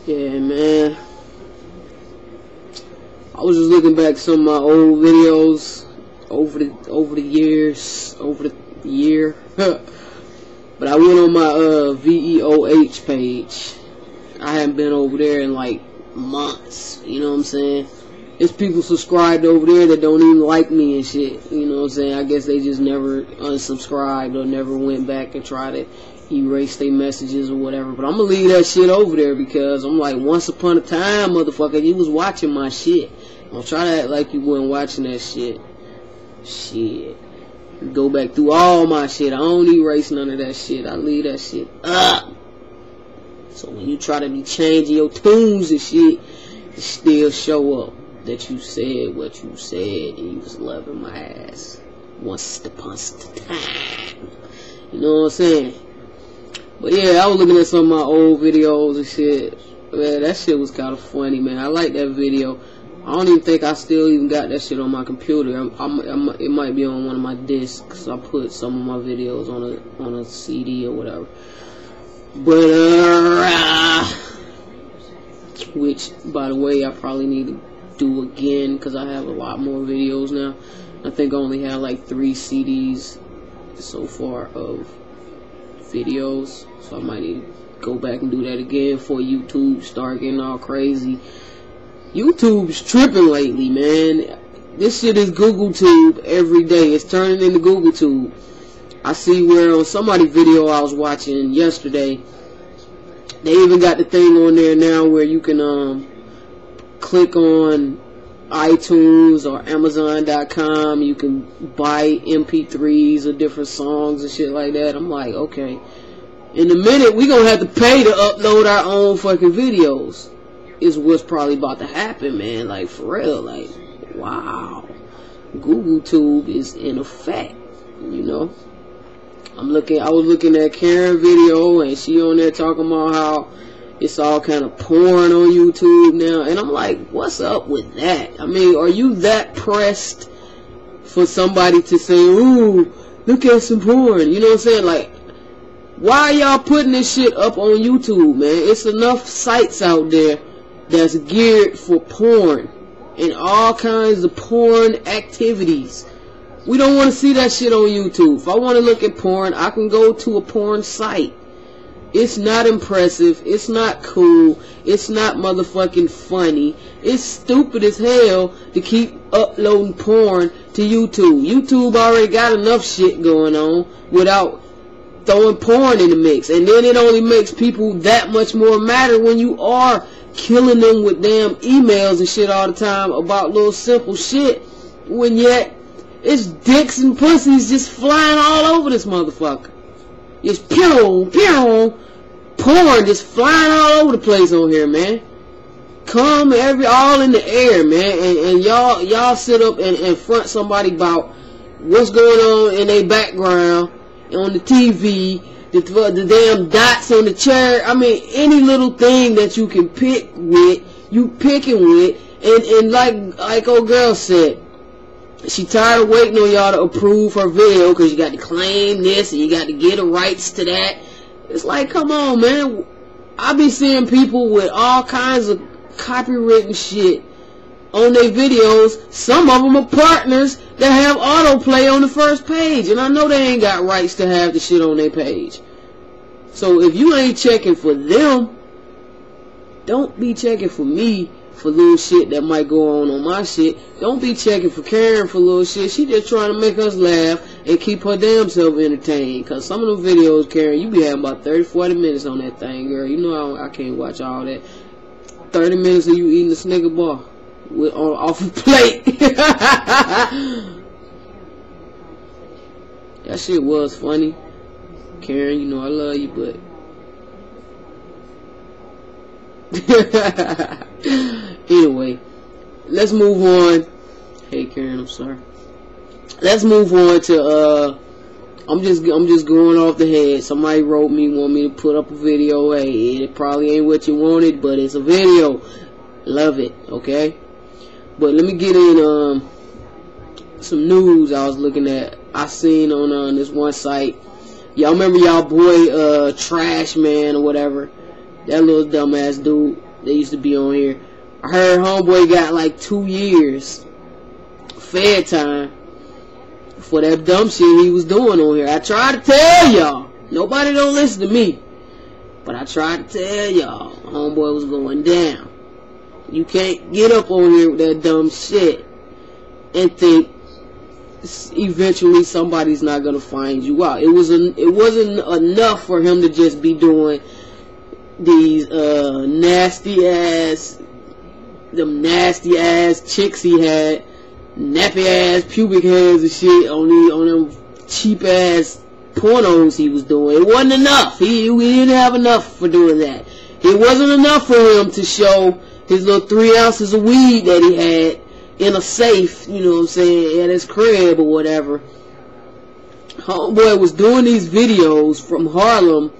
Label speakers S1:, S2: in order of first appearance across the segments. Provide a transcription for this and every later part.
S1: Yeah, man. I was just looking back some of my old videos over the year. But I went on my VEOH page. I haven't been over there in like months. You know what I'm saying? There's people subscribed over there that don't even like me and shit. You know what I'm saying? I guess they just never unsubscribed or never went back and tried to erase their messages or whatever. But I'm gonna leave that shit over there because I'm like, once upon a time, motherfucker, you was watching my shit. Don't try to act like you weren't watching that shit. Shit. Go back through all my shit. I don't erase none of that shit. I leave that shit up. So when you try to be changing your tunes and shit, it still show up that you said what you said and you was loving my ass once upon a time. You know what I'm saying? But yeah, I was looking at some of my old videos and shit. Man, that shit was kind of funny, man. I like that video. I don't even think I still even got that shit on my computer. It might be on one of my discs. I put some of my videos on a CD or whatever. But which, by the way, I probably need to do again because I have a lot more videos now. I think I only have like 3 CDs so far of videos, so I might need to go back and do that again before YouTube start getting all crazy. YouTube's tripping lately, man. This shit is GoogleTube every day. It's turning into GoogleTube. I see where on somebody's video I was watching yesterday, they even got the thing on there now where you can click on iTunes or Amazon.com. You can buy MP3s of different songs and shit like that. I'm like, okay. In a minute, we gonna have to pay to upload our own fucking videos. Is what's probably about to happen, man. Like, for real. Like, wow. GoogleTube is in effect, you know. I was looking at Karen's video, and she on there talking about how it's all kind of porn on YouTube now. And I'm like, what's up with that? I mean, are you that pressed for somebody to say, ooh, look at some porn? You know what I'm saying? Like, why y'all putting this shit up on YouTube, man? It's enough sites out there that's geared for porn and all kinds of porn activities. We don't want to see that shit on YouTube. If I want to look at porn, I can go to a porn site. It's not impressive. It's not cool. It's not motherfucking funny. It's stupid as hell to keep uploading porn to YouTube. YouTube already got enough shit going on without throwing porn in the mix. And then it only makes people that much more matter when you are killing them with damn emails and shit all the time about little simple shit, when yet it's dicks and pussies just flying all over this motherfucker. It's pew, pew, porn just flying all over the place on here, man. Come all in the air, man, and y'all sit up and front somebody about what's going on in their background on the TV, the damn dots on the chair. I mean, any little thing that you can pick with, you picking with. And like old girl said, she tired of waiting on y'all to approve her video because you got to claim this and you got to get the rights to that. It's like, come on, man. I be seeing people with all kinds of copywritten shit on their videos. Some of them are partners that have autoplay on the first page, and I know they ain't got rights to have the shit on their page. So if you ain't checking for them, don't be checking for me for little shit that might go on my shit. Don't be checking for Karen for little shit. She just trying to make us laugh and keep her damn self entertained. Cause some of them videos, Karen, you be having about 30-40 minutes on that thing, girl. You know I can't watch all that. 30 minutes of you eating a Snicker bar off a plate. That shit was funny. Karen, you know I love you, but anyway, let's move on. Hey Karen, I'm sorry. Let's move on to I'm just going off the head. Somebody wrote me, want me to put up a video. Hey, it probably ain't what you wanted, but it's a video. Love it, okay? But let me get in some news I was looking at. I seen on this one site. Y'all remember y'all boy Trash Man or whatever? That little dumbass dude They used to be on here. I heard homeboy got like 2 years fed time for that dumb shit he was doing on here. I tried to tell y'all. Nobody don't listen to me. But I tried to tell y'all. Homeboy was going down. You can't get up on here with that dumb shit and think eventually somebody's not gonna find you out. It wasn't enough for him to just be doing these nasty ass chicks he had, nappy ass pubic hairs and shit on them cheap ass pornos he was doing. It wasn't enough. We didn't have enough for doing that. It wasn't enough for him to show his little 3 ounces of weed that he had in a safe, you know what I'm saying, at his crib or whatever. Homeboy was doing these videos from Harlem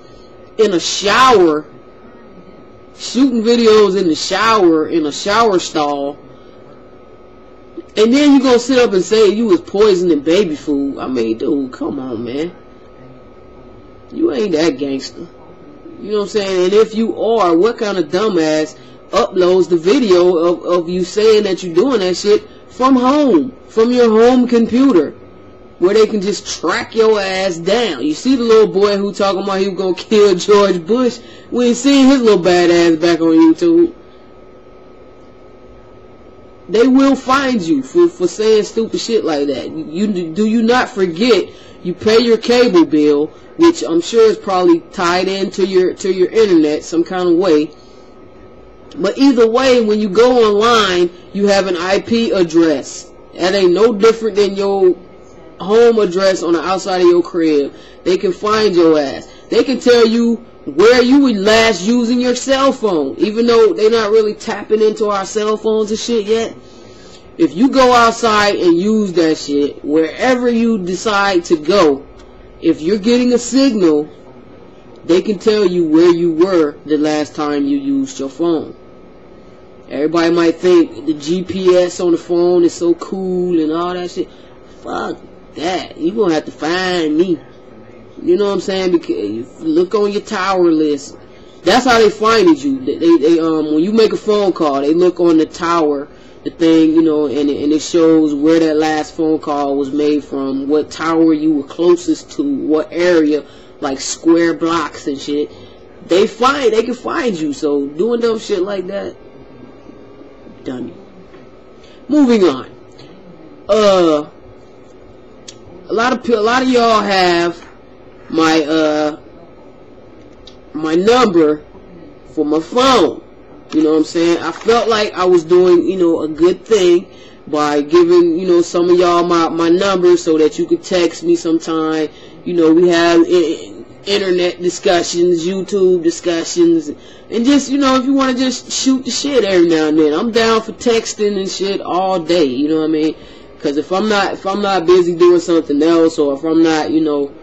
S1: in a shower, shooting videos in the shower, in a shower stall, and then you gonna sit up and say you was poisoning baby food. I mean, dude, come on, man. You ain't that gangster. You know what I'm saying? And if you are, what kind of dumbass uploads the video of you saying that you're doing that shit from home, from your home computer, where they can just track your ass down? You see the little boy who talking about he was gonna kill George Bush? We ain't seen his little bad ass back on YouTube. They will find you for saying stupid shit like that. Do you not forget you pay your cable bill, which I'm sure is probably tied into your internet some kind of way. But either way, when you go online, you have an IP address. That ain't no different than your home address on the outside of your crib. They can find your ass. They can tell you where you were last using your cell phone, even though they're not really tapping into our cell phones and shit yet. If you go outside and use that shit, wherever you decide to go, if you're getting a signal, they can tell you where you were the last time you used your phone. Everybody might think the GPS on the phone is so cool and all that shit. Fuck that. You gonna have to find me. You know what I'm saying? Because you look on your tower list. That's how they find you. They when you make a phone call, they look on the tower, the thing, you know, and it shows where that last phone call was made from, what tower you were closest to, what area, like square blocks and shit. They can find you. So doing dumb shit like that, done. Moving on. A lot of y'all have my my number for my phone. You know what I'm saying? I felt like I was doing, you know, a good thing by giving, you know, some of y'all my number so that you could text me sometime. You know, we have internet discussions, YouTube discussions, and just, you know, if you want to just shoot the shit every now and then, I'm down for texting and shit all day. You know what I mean? Because if I'm not busy doing something else, or if I'm not, you know,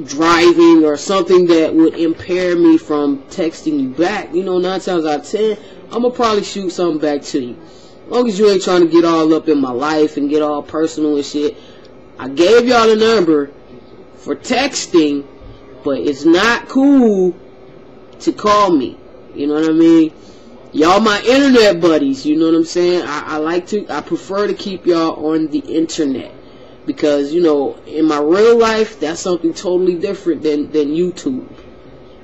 S1: driving or something that would impair me from texting you back, you know, 9 times out of 10, I'm gonna probably shoot something back to you. As long as you ain't trying to get all up in my life and get all personal and shit. I gave y'all the number for texting, but it's not cool to call me. You know what I mean? Y'all my internet buddies, you know what I'm saying? I prefer to keep y'all on the internet. Because, you know, in my real life, that's something totally different than YouTube.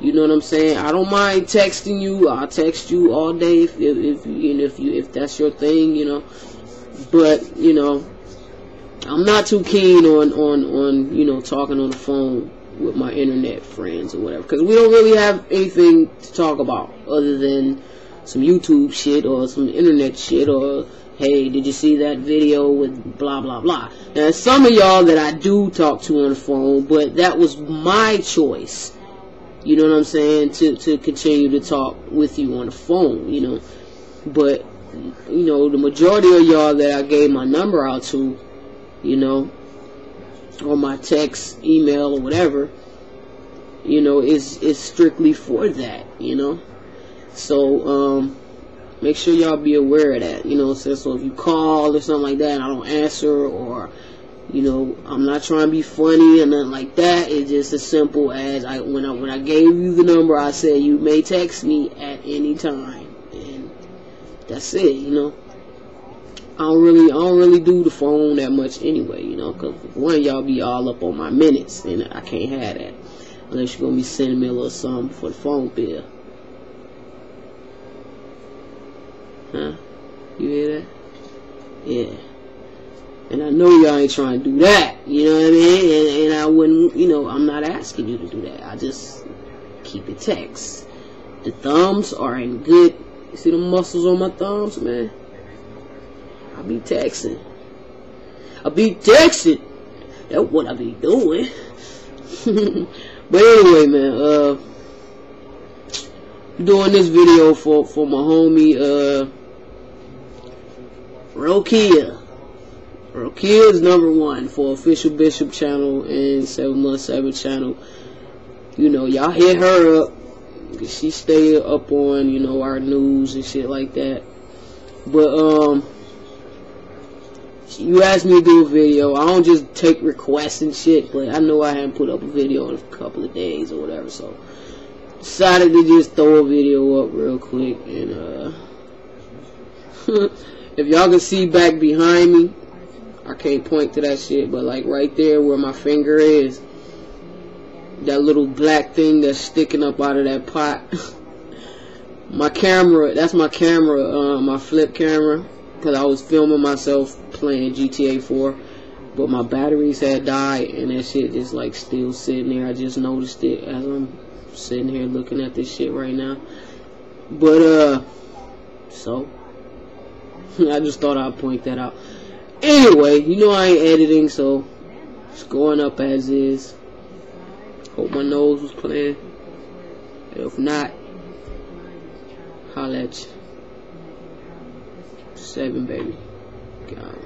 S1: You know what I'm saying? I don't mind texting you. I'll text you all day if that's your thing, you know. But, you know, I'm not too keen on you know, talking on the phone with my internet friends or whatever. Because we don't really have anything to talk about other than some YouTube shit or some internet shit, or hey, did you see that video with blah blah blah. Now some of y'all that I do talk to on the phone, but that was my choice, you know what I'm saying, to continue to talk with you on the phone, you know. But, you know, the majority of y'all that I gave my number out to, you know, or my text, email, or whatever, you know, is strictly for that, you know. So make sure y'all be aware of that, you know what I'm saying? So if you call or something like that and I don't answer, or, you know, I'm not trying to be funny or nothing like that. It's just as simple as when I gave you the number, I said you may text me at any time. that's it, you know. I don't really do the phone that much anyway, you know, because one, y'all be all up on my minutes, and I can't have that unless you're gonna be sending me a little something for the phone bill. Huh? You hear that? Yeah. And I know y'all ain't trying to do that, you know what I mean? And I wouldn't, you know, I'm not asking you to do that. I just keep it text. The thumbs are in good. You see the muscles on my thumbs, man? I be texting. That's what I be doing. But anyway, man, doing this video for my homie, Rokia. Rokia is #1 for Official Bishop channel and 717 channel. You know, y'all hit her up. She stay up on, you know, our news and shit like that. But, you asked me to do a video. I don't just take requests and shit, but I know I haven't put up a video in a couple of days or whatever, so decided to just throw a video up real quick. And if y'all can see back behind me, I can't point to that shit, but like right there where my finger is, that little black thing that's sticking up out of that pot. My camera, that's my camera, my flip camera, because I was filming myself playing GTA 4, but my batteries had died, and that shit just like still sitting there. I just noticed it as I'm sitting here looking at this shit right now. But so I just thought I'd point that out. Anyway, you know I ain't editing, so it's going up as is. Hope my nose was playing. If not, holla at you. 7, baby. God.